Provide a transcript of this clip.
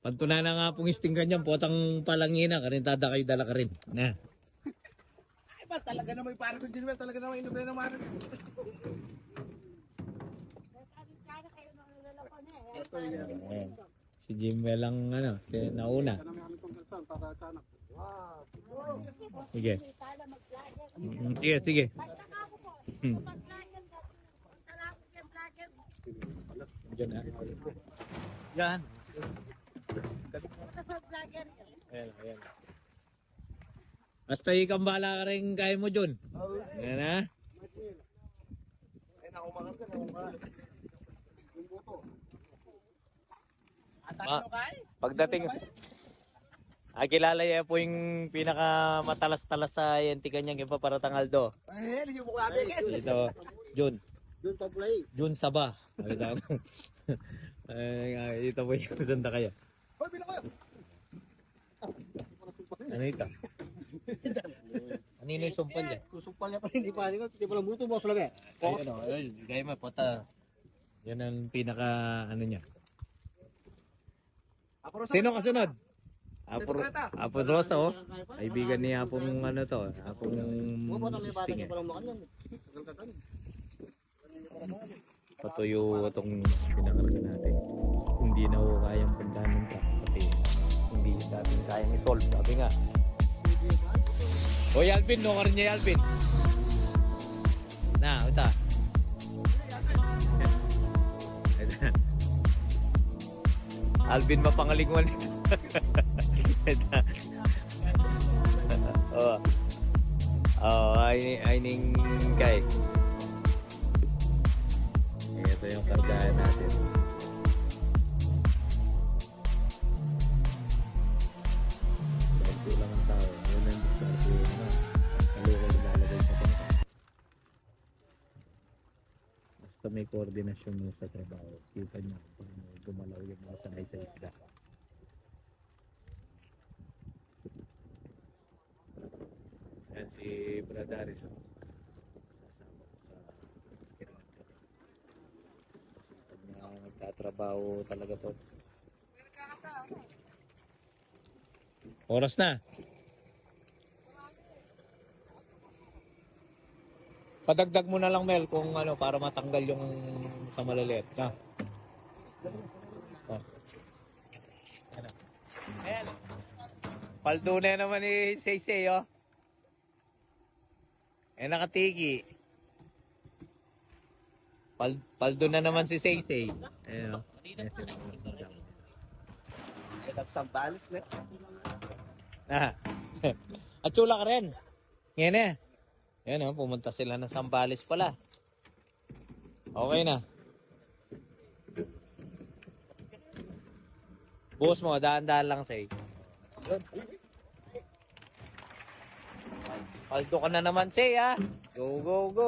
Pantuna na nga pong isting ganyan, potang palangina, karintada kayo dala ka rin. Na. Ay ba, talaga naman yung parang kong Ginwell, talaga naman inubre naman. Ayan. Si Jimmy lang ano, nauna. Sige. Sige, sige. Diyan ha. Yan. Ayan, ayan. Basta ikang bala ka rin kaya mo, John. Ayan ha. Ay, nakumakan ka, nakumakan. Yung buto. Pagdating, kilala niya po yung pinakamatalas-talas sa Yantikan niyang iba para tangaldo. Ay, hindi mo kulabi. Ito, Jun. Doon pag-play. Jun Saba. Ito po yung sanda kaya. Hoy, bilang kayo. Ano ito? Anino yung sumpal niya? Susumpal niya pa, hindi pa. Hindi pa lang buto, boss lang eh. Ayun o, ayun. Gaya mo, pota. Yan ang pinaka, ano niya. Sino kasunod? Apo Rosa, oh. Kaibigan niya Apong ano to. Apong sting eh. Patuyo itong pinakarga natin. Hindi na ho kayang puntahan ng truck kasi hindi dating kayang i-solve. Sabi nga. Hoy Alvin, no ka rin niya Alvin. Na, uta. Alvin mapangalingwan nito. Ay ning kay. Ito yung kargahan natin. Ganito lang ang tao. Yun ang diskarte yun. Kalukal ilalagay sa kanya. Basta may koordinasyon mo sa trabaho. Kita niya kung gumalaw yung mga sanay sa isda. Yan si Brad Harrison. Sasama ko sa Kirante. Pag nagtatrabaho talaga to. Oras na. Padagdag mo na lang Mel kung ano para matanggal yung sa maliliit. Ha? Oh. Ano? Ayan. Paldo na naman ni Seysey, oh. Eh, nakatigi. Paldo na naman si Seysey. Ayan, oh. Set up balis na. Ah. At chula ka rin. Yan eh. Yan, oh. Pumunta sila ng Sambales pala. Okay na. Boss mo, daan-daan lang say. Paldo ka na naman say, ha? Go, go, go!